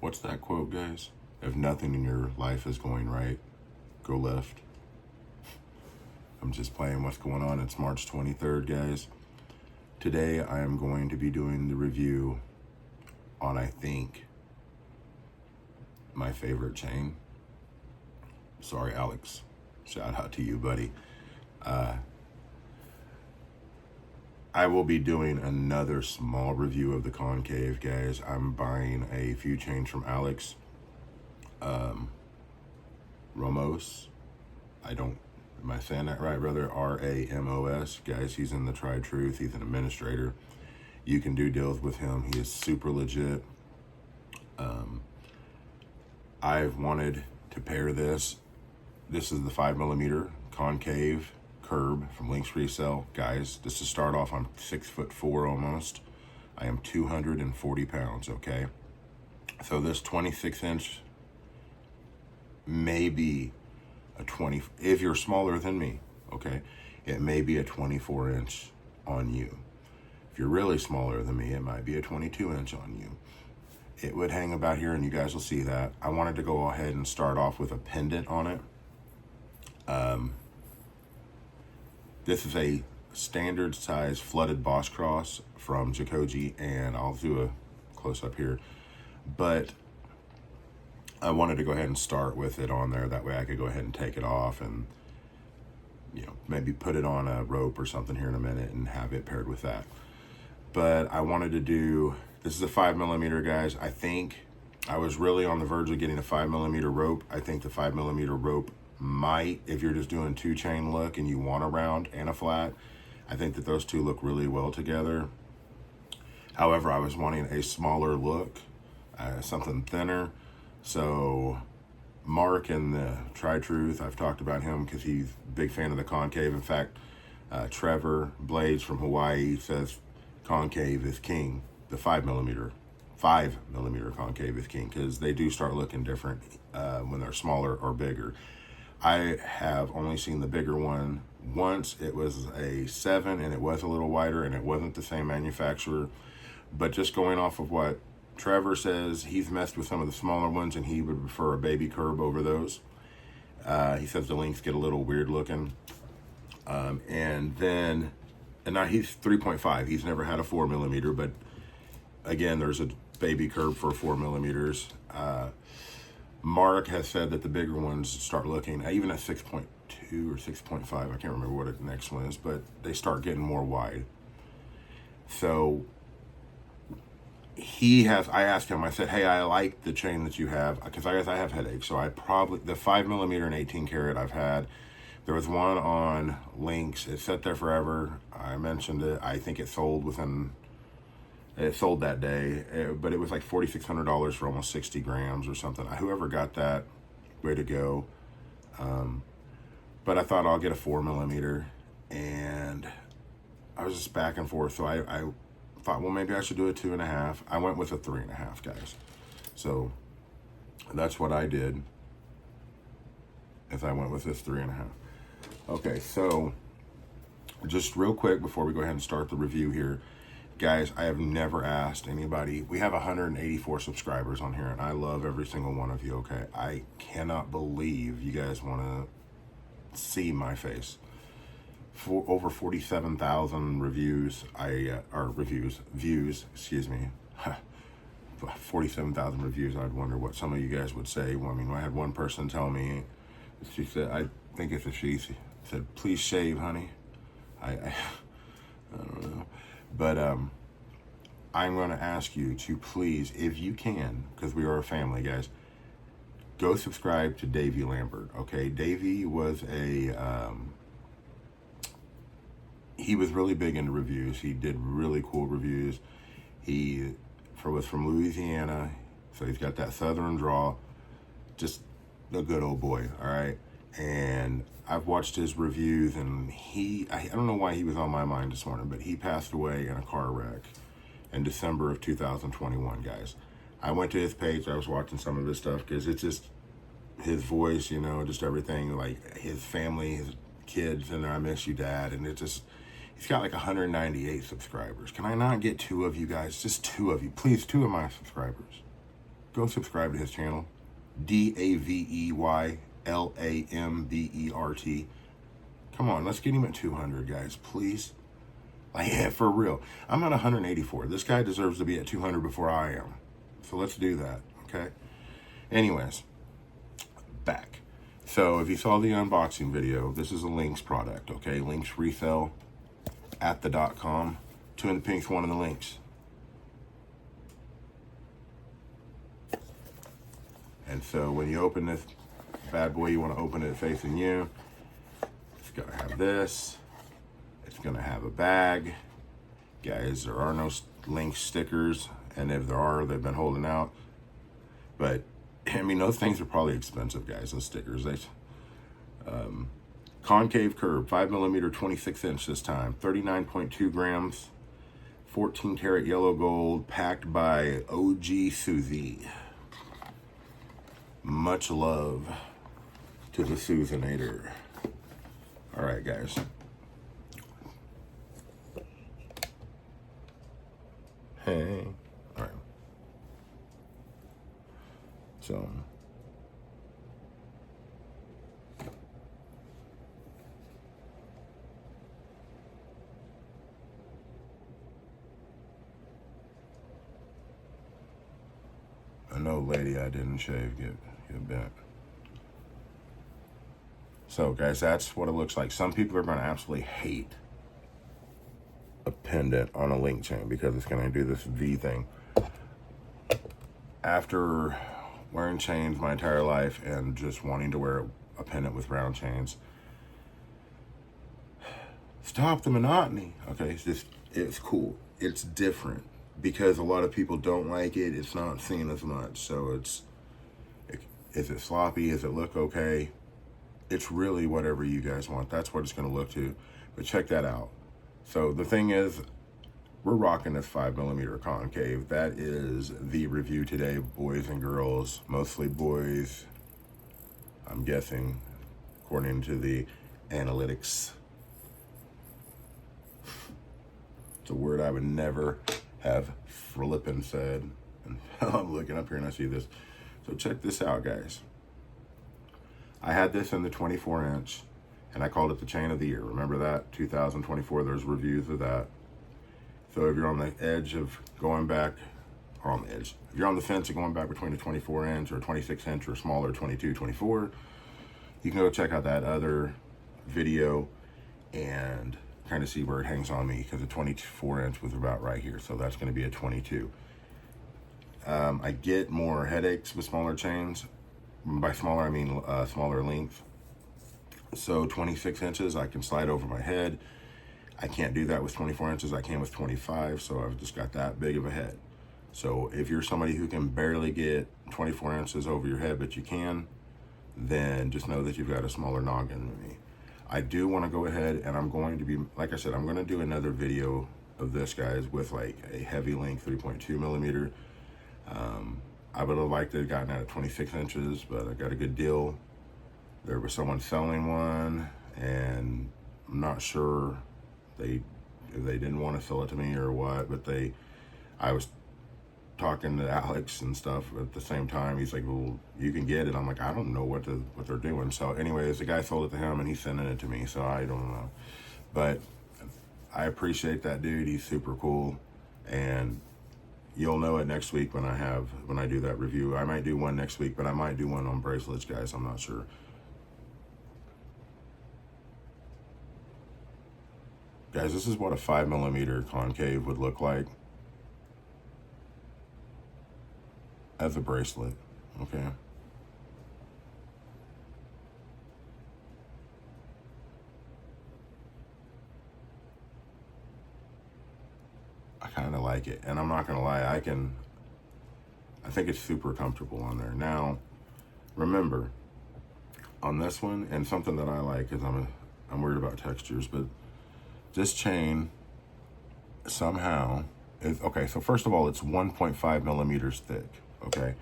What's that quote, guys? If nothing in your life is going right, go left. I'm just playing. What's going on? It's March 23rd, guys. Today I am going to be doing the review on, I think, my favorite chain. Sorry, Alex. Shout out to you, buddy. I will be doing another small review of the Concave, guys. I'm buying a few chains from Alex. Ramos. Am I saying that right, brother? R-A-M-O-S. Guys, he's in the Tried Truth. He's an administrator. You can do deals with him. He is super legit. I've wanted to pair this. This is the 5mm Concave Curb from Linx Resale. Guys, just to start off, I'm 6'4" almost. I am 240 pounds, okay? So this 26-inch may be a 20, if you're smaller than me, okay? It may be a 24-inch on you. If you're really smaller than me, it might be a 22-inch on you. It would hang about here, and you guys will see that. I wanted to go ahead and start off with a pendant on it. This is a standard size flooded boss cross from Jacoje, and I'll do a close up here. But I wanted to go ahead and start with it on there. That way I could go ahead and take it off and, you know, maybe put it on a rope or something here in a minute and have it paired with that. But I wanted to do, this is a 5mm, guys. I think I was really on the verge of getting a 5mm rope. I think the 5mm rope might, if you're just doing 2-chain look and you want a round and a flat, I think that those two look really well together. However, I was wanting a smaller look, something thinner. So Mark in the Tried Truth, I've talked about him because he's a big fan of the Concave. In fact, Trevor Blades from Hawaii says Concave is king. The 5mm Concave is king, because they do start looking different when they're smaller or bigger. I have only seen the bigger one once. It was a 7 and it was a little wider and it wasn't the same manufacturer. But just going off of what Trevor says, he's messed with some of the smaller ones and he would prefer a baby curb over those. He says the links get a little weird looking. And now he's 3.5. He's never had a 4mm, but again, there's a baby curb for 4mm. Mark has said that the bigger ones start looking, even at 6.2 or 6.5, I can't remember what the next one is, but they start getting more wide. So I asked him, I said, hey, I like the chain that you have, because I guess I have headaches. So the 5mm and 18 karat I've had. There was one on Linx. It sat there forever. I mentioned it. I think it sold that day, but it was like $4,600 for almost 60 grams or something. Whoever got that, way to go. But I thought I'll get a 4mm, and I was just back and forth. So I thought, well, maybe I should do a 2.5. I went with a 3.5, guys. So that's what I did, if I went with this 3.5. Okay, so just real quick before we go ahead and start the review here, guys, I have never asked anybody. We have 184 subscribers on here, and I love every single one of you, okay? I cannot believe you guys want to see my face. For over 47,000 views, excuse me. 47,000 reviews. I'd wonder what some of you guys would say. Well, I mean, I had one person tell me, she said, I think it's a she said, please shave, honey. I don't know. But I'm going to ask you to please, if you can, because we are a family, guys, go subscribe to Davey Lambert, okay? Davey was he was really big into reviews. He did really cool reviews. He was from Louisiana, so he's got that southern drawl. Just a good old boy, all right? And I've watched his reviews, and I don't know why he was on my mind this morning, but he passed away in a car wreck in December of 2021, guys. I went to his page, I was watching some of his stuff, because it's just his voice, you know, just everything, like his family, his kids, and I miss you, Dad, and he's got like 198 subscribers. Can I not get 2 of you guys? Just 2 of you, please, 2 of my subscribers. go subscribe to his channel. DAVEYLAMBERT. Come on, let's get him at 200, guys, please. Like, yeah, for real. I'm at 184. This guy deserves to be at 200 before I am. So let's do that, okay? Anyways, back. So if you saw the unboxing video, this is a Linx product, okay? Linx Resale at the .com. 2 in the pinks, 1 in the Linx. And so when you open this bad boy, you want to open it facing you. It's going to have this. It's going to have a bag. Guys, there are no Linx stickers. And if there are, they've been holding out. But, I mean, those things are probably expensive, guys, those stickers. Concave Curb, 5mm, 26" this time. 39.2 grams. 14 karat yellow gold, packed by OG Susie. Much love to the Susanator. All right, guys. Hey. All right. So. I know, lady, I didn't shave, get bent. So, guys, that's what it looks like. Some people are going to absolutely hate a pendant on a link chain because it's going to do this V thing. After wearing chains my entire life and just wanting to wear a pendant with round chains, stop the monotony. Okay, it's cool. It's different because a lot of people don't like it. It's not seen as much. So is it sloppy? Does it look okay? It's really whatever you guys want. That's what it's going to look to. But check that out. So the thing is, we're rocking this 5mm concave. That is the review today, boys and girls, mostly boys, I'm guessing, according to the analytics. It's a word I would never have flippin' said. And I'm looking up here and I see this. So check this out, guys. I had this in the 24" and I called it the chain of the year. Remember that? 2024, there's reviews of that. So if you're on the edge of going back, or on the edge, if you're on the fence of going back between a 24" or 26" or smaller 22, 24, you can go check out that other video and kind of see where it hangs on me, because the 24" was about right here. So that's going to be a 22. I get more headaches with smaller chains. By smaller, I mean smaller length. So 26" I can slide over my head. I can't do that with 24" I can with 25, so I've just got that big of a head. So if you're somebody who can barely get 24" over your head, but you can, then just know that you've got a smaller noggin than me. I do want to go ahead and I'm going to be, like I said, I'm going to do another video of this, guys, with like a heavy length 3.2mm. I would have liked to have gotten that at 26", but I got a good deal. There was someone selling one, and I'm not sure if they didn't want to sell it to me or what, but I was talking to Alex and stuff at the same time. He's like, well, you can get it. I'm like, I don't know what they're doing. So anyways, the guy sold it to him and he's sending it to me, so I don't know. But I appreciate that dude. He's super cool, and you'll know it next week when I do that review. I might do one next week, but I might do one on bracelets, guys. I'm not sure. Guys, this is what a 5mm concave would look like as a bracelet, okay? I kind of like it, and I'm not gonna lie, I think it's super comfortable on there. Now, remember, on this one, and something that I like, because I'm worried about textures, but this chain somehow is, okay, so first of all, it's 1.5mm thick, okay?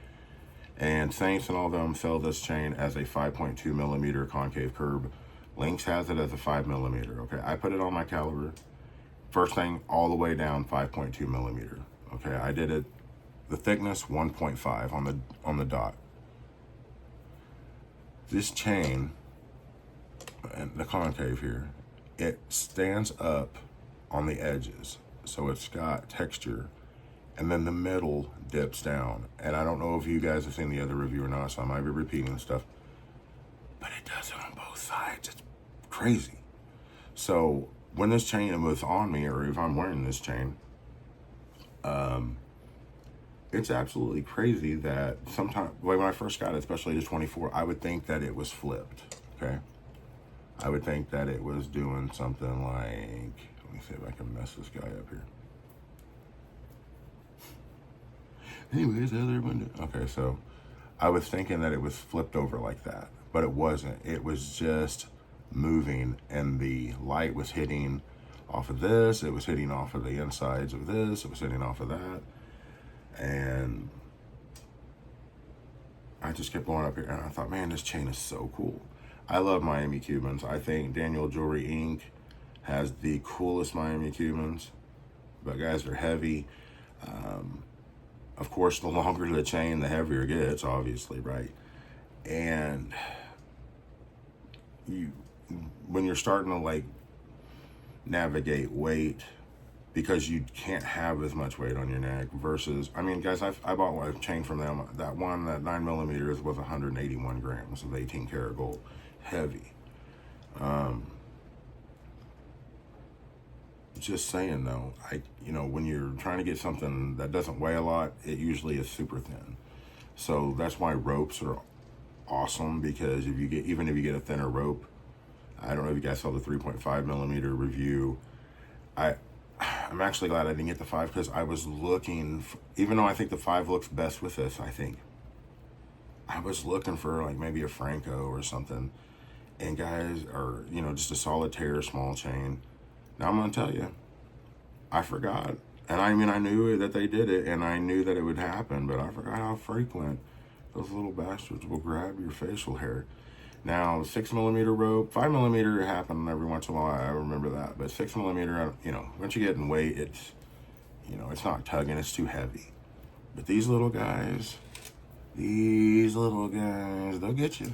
And Saints and all them sell this chain as a 5.2mm concave curb. Linx has it as a 5mm, okay? I put it on my caliber. First thing, all the way down 5.2mm, okay? I did it The thickness 1.5 on the dot. This chain and the concave here, it stands up on the edges, so it's got texture, and then the middle dips down. And I don't know if you guys have seen the other review or not, so I might be repeating stuff, but it does it on both sides. It's crazy. So when this chain was on me, or if I'm wearing this chain, it's absolutely crazy that sometimes, when I first got it, especially the 24, I would think that it was flipped, okay? I would think that it was doing something like, let me see if I can mess this guy up here. Anyways, other window. Okay, so I was thinking that it was flipped over like that, but it wasn't. It was just moving, and the light was hitting off of this, it was hitting off of the insides of this, it was hitting off of that. And I just kept going up here, and I thought, man, this chain is so cool. I love Miami Cubans. I think Daniel Jewelry Inc. has the coolest Miami Cubans, but guys, they're heavy. Of course, the longer the chain, the heavier it gets, obviously, right? And when you're starting to like navigate weight, because you can't have as much weight on your neck versus, I mean, guys, I bought a chain from them. That 9mm was 181 grams of 18 karat gold. Heavy. Just saying though, when you're trying to get something that doesn't weigh a lot, it usually is super thin. So that's why ropes are awesome, because even if you get a thinner rope, I don't know if you guys saw the 3.5mm review. I'm actually glad I didn't get the 5, because I was looking for, even though I think the 5 looks best with this, I was looking for like maybe a Franco or something, and guys, or just a solitaire small chain. Now I'm gonna tell you, I forgot, and I mean I knew that they did it, and I knew that it would happen, but I forgot how frequent those little bastards will grab your facial hair. Now, 6mm rope, 5mm happened every once in a while, I remember that. But 6mm, once you get in weight, it's not tugging, it's too heavy. But these little guys, they'll get you.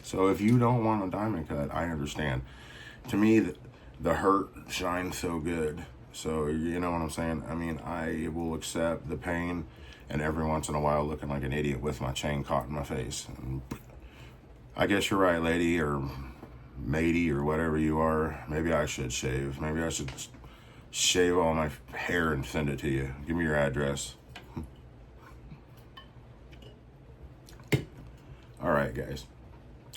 So if you don't want a diamond cut, I understand. To me, the hurt shines so good. So, you know what I'm saying? I mean, I will accept the pain, and every once in a while looking like an idiot with my chain caught in my face. And I guess you're right, lady, or matey, or whatever you are. Maybe I should shave. Maybe I should shave all my hair and send it to you. Give me your address. All right, guys.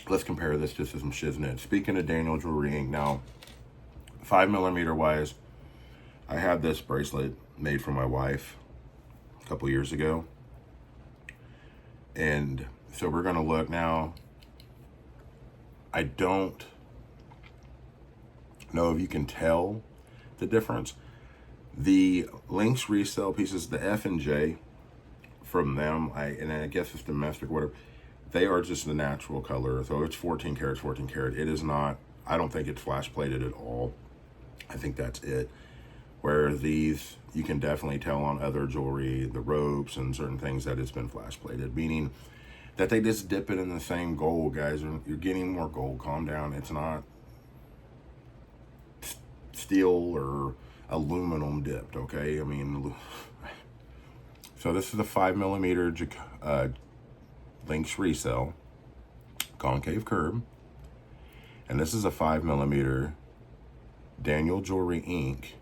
Let's compare this to some shiznit. Speaking of Daniel Jewelry Inc. Now, 5mm wise, I had this bracelet made for my wife a couple years ago. And so we're going to look now. I don't know if you can tell the difference. The Linx Resale pieces, the F and J from them, and I guess it's domestic or whatever, they are just the natural color. So it's 14 karat, 14 karat. It is not, I don't think it's flash plated at all. I think that's it. Where these, you can definitely tell on other jewelry, the ropes and certain things, that it's been flash plated, meaning that they just dip it in the same gold, guys. You're getting more gold. Calm down. It's not steel or aluminum dipped, okay? I mean, so this is a 5mm Linx Resale Concave Curb, and this is a 5mm Daniel Jewelry Inc.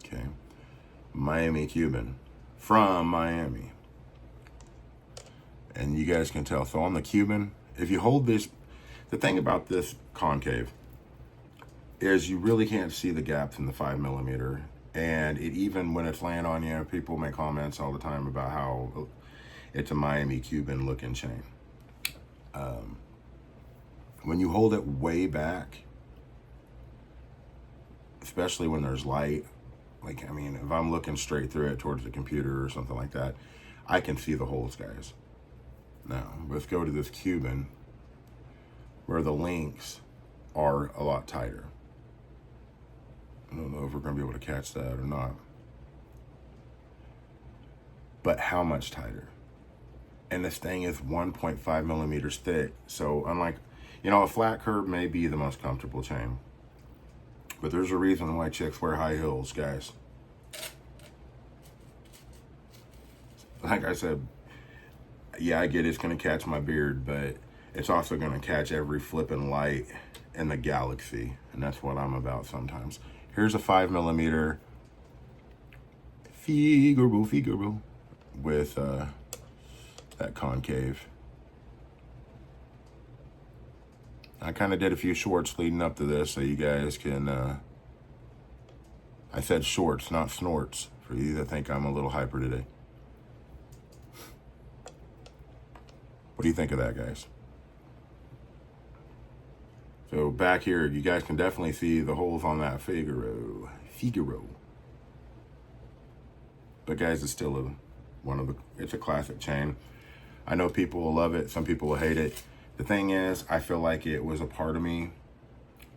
Okay. Miami Cuban from Miami, and you guys can tell. So on the Cuban, if you hold this, the thing about this concave is you really can't see the gaps in the 5mm, and it, even when it's laying on you, people make comments all the time about how it's a Miami Cuban looking chain. When you hold it way back, especially when there's light, like, I mean, if I'm looking straight through it towards the computer or something like that, I can see the holes, guys. Now, let's go to this Cuban, where the links are a lot tighter. I don't know if we're going to be able to catch that or not. But how much tighter? And this thing is 1.5 millimeters thick. So unlike, you know, a flat curb may be the most comfortable chain. But there's a reason why chicks wear high heels, guys. Like I said, yeah, I get it's going to catch my beard, but it's also going to catch every flipping light in the galaxy. And that's what I'm about sometimes. Here's a 5 millimeter Figaro with that concave. I kind of did a few shorts leading up to this so you guys can, I said shorts, not snorts, for you that think I'm a little hyper today. What do you think of that, guys? So back here, you guys can definitely see the holes on that Figaro. But guys, it's still it's a classic chain. I know people will love it. Some people will hate it. The thing is, I feel like it was a part of me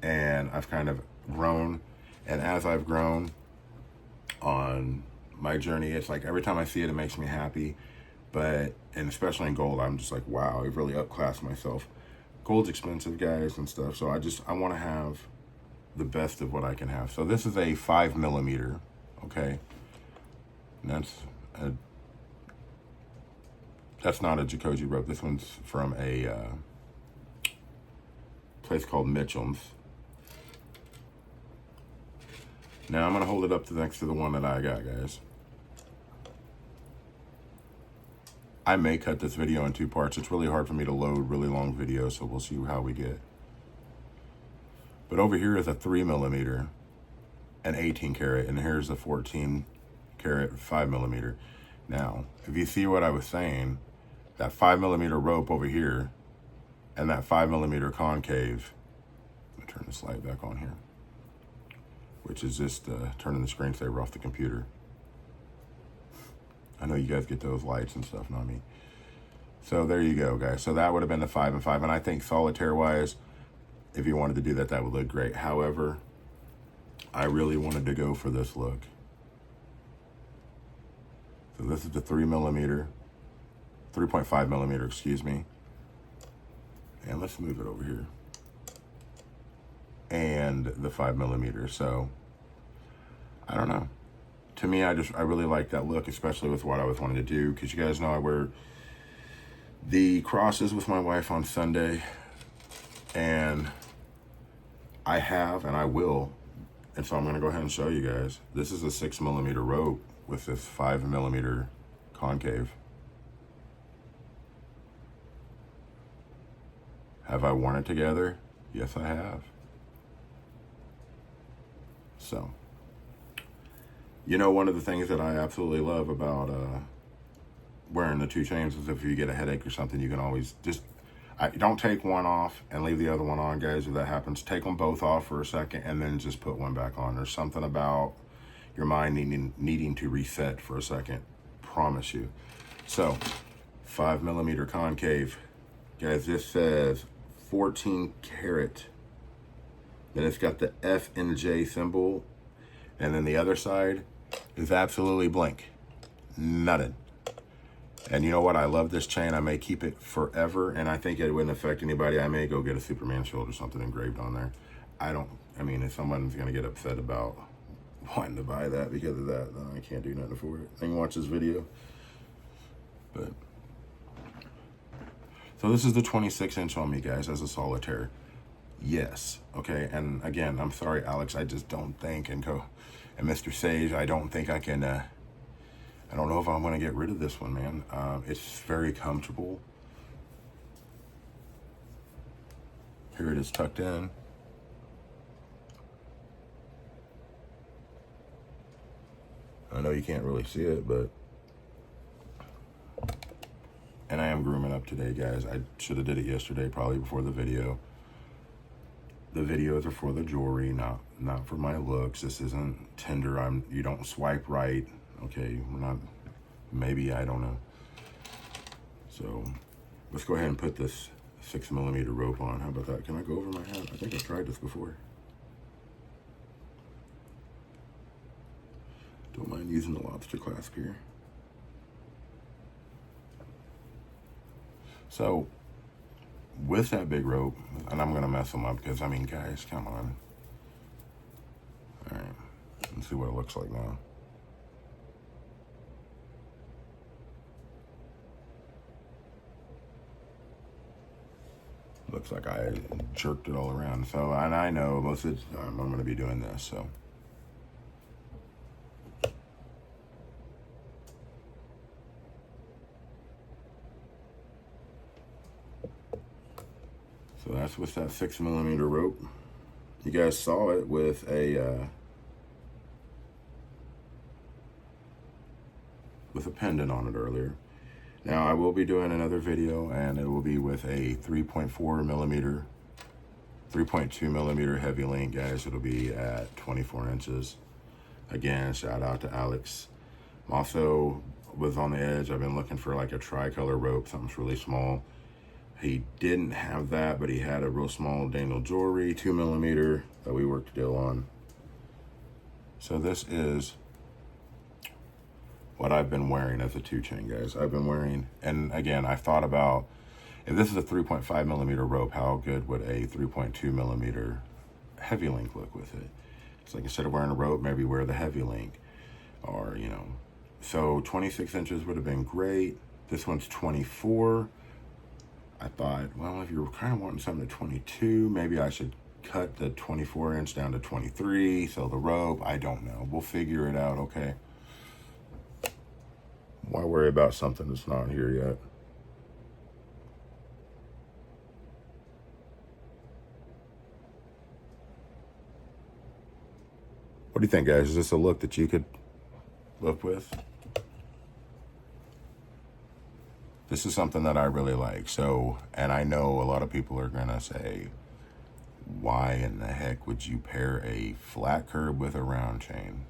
and I've kind of grown. And as I've grown on my journey, it's like every time I see it, it makes me happy. And especially in gold, I'm just like, wow, I've really upclassed myself. Gold's expensive, guys, and stuff. So I want to have the best of what I can have. So this is a 5 millimeter, okay? And that's not a Jacoje rope. This one's from a place called Mitchell's. Now I'm gonna hold it up next to the one that I got, guys. I may cut this video in 2 parts. It's really hard for me to load really long videos, so we'll see how we get. But over here is a 3 millimeter, an 18 karat, and here's a 14 karat 5 millimeter. Now, if you see what I was saying, that 5 millimeter rope over here and that 5 millimeter concave, let me turn this light back on here, which is just turning the screensaver off the computer. I know you guys get those lights and stuff, not me. So there you go, guys. So that would have been the 5 and 5. And I think solitaire wise, if you wanted to do that, that would look great. However, I really wanted to go for this look. So this is the 3 millimeter, 3.5 millimeter, excuse me. And let's move it over here. And the 5 millimeter. So I don't know. To me, I really like that look, especially with what I was wanting to do, because you guys know I wear the crosses with my wife on Sunday, and I have, and I will, and so I'm going to go ahead and show you guys. This is a 6 millimeter rope with this 5 millimeter concave. Have I worn it together? Yes, I have. So, you know, one of the things that I absolutely love about wearing the 2 chains is if you get a headache or something, you can always don't take one off and leave the other one on, guys. If that happens, take them both off for a second and then just put one back on. There's something about your mind needing to reset for a second. Promise you. So, 5 millimeter concave. Guys, this says 14 karat. Then it's got the F and J symbol. And then the other side is absolutely blank. Nothing. And you know what? I love this chain. I may keep it forever, and I think it wouldn't affect anybody. I may go get a Superman shield or something engraved on there. I mean, if someone's going to get upset about wanting to buy that because of that, then I can't do nothing for it. They can watch this video. But so this is the 26-inch on me, guys, as a solitaire. Yes. Okay. And again, I'm sorry, Alex. I just don't think, and Mr. Sage, I don't think I can, I don't know if I'm going to get rid of this one, man. It's very comfortable. Here it is tucked in. I know you can't really see it, but, and I am grooming up today, guys. I should have did it yesterday, probably before the video. The videos are for the jewelry, not for my looks. This isn't Tinder. You don't swipe right. Okay, we're not, maybe, I don't know. So let's go ahead and put this 6 millimeter rope on. How about that? Can I go over my head? I think I've tried this before. Don't mind using the lobster clasp here. So with that big rope, and I'm gonna mess them up because, I mean, guys, come on. All right, let's see what it looks like now. Looks like I jerked it all around. So, and I know most of the time I'm gonna be doing this, so. So that's with that 6mm rope. You guys saw it with a pendant on it earlier. Now I will be doing another video, and it will be with a 3.4mm, 3.2mm heavy link, guys. It'll be at 24 inches. Again, shout out to Alex. Also was on the edge. I've been looking for like a tricolor rope, something's really small. He didn't have that, but he had a real small Daniel Jewelry 2mm that we worked a deal on. So this is what I've been wearing as a 2-chain, guys. I've been wearing, and again, I thought about, if this is a 3.5mm rope, how good would a 3.2mm heavy link look with it? It's like, instead of wearing a rope, maybe wear the heavy link, or, you know. So 26 inches would have been great. This one's 24. I thought, well, if you're kind of wanting something at 22, maybe I should cut the 24-inch down to 23, so the rope, I don't know. We'll figure it out, okay? Why worry about something that's not here yet? What do you think, guys? Is this a look that you could live with? This is something that I really like. So, and I know a lot of people are gonna say, why in the heck would you pair a flat curb with a round chain?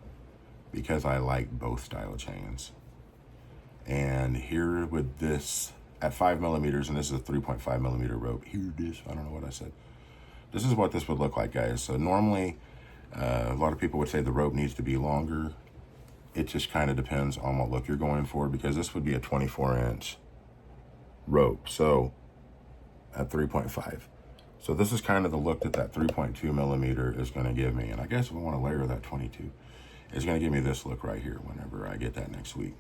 Because I like both style chains. And here with this at 5mm, and this is a 3.5mm rope. Here it is. I don't know what I said. This is what this would look like, guys. So normally, a lot of people would say the rope needs to be longer. It just kind of depends on what look you're going for, because this would be a 24-inch rope. So at 3.5. So this is kind of the look that that 3.2mm is going to give me. And I guess if I want to layer that 22, it's going to give me this look right here whenever I get that next week.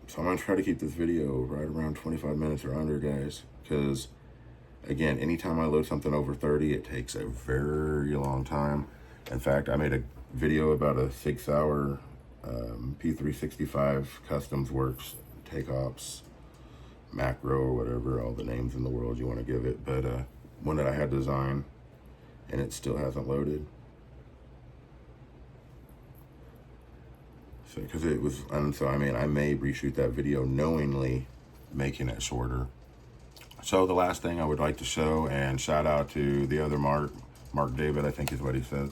So I'm going to try to keep this video right around 25 minutes or under, guys, because again, anytime I load something over 30, it takes a very long time. In fact, I made a video about a 6-hour P365 Customs Works take-ops macro or whatever, all the names in the world you want to give it, but one that I had designed, and it still hasn't loaded. So, because it was, and so I mean, I may reshoot that video knowingly making it shorter. So the last thing I would like to show, and shout out to the other Mark David, I think is what he said.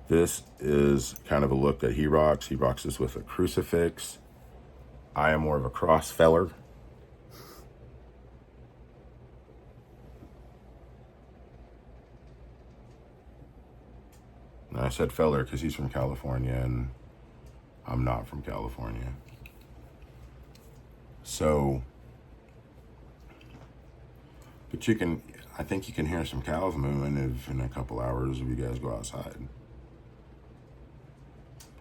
This is kind of a look that he rocks. He rocks this with a crucifix. I am more of a cross feller. And I said feller because he's from California and I'm not from California. So, but you can, I think you can hear some cows mooing if in a couple hours if you guys go outside.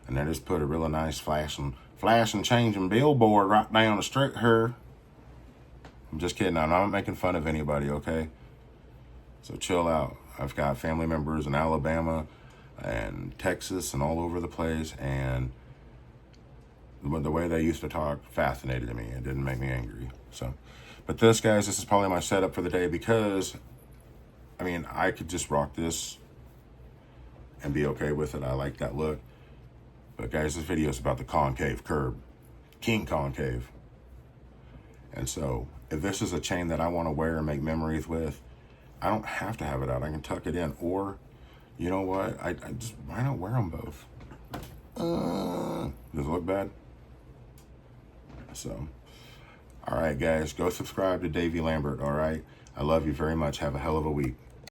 And they just put a really nice flashing changing billboard right down the street here. I'm just kidding. I'm not making fun of anybody, okay? So chill out. I've got family members in Alabama and Texas and all over the place, and the way they used to talk fascinated me. It didn't make me angry. So, but this, guys, this is probably my setup for the day, because I mean, I could just rock this and be okay with it. I like that look. But guys, this video is about the Concave Curb, King Concave. And so if this is a chain that I want to wear and make memories with, I don't have to have it out. I can tuck it in, or you know what? I just, why not wear them both? Does it look bad? So, all right, guys, go subscribe to Davey Lambert, all right? I love you very much. Have a hell of a week.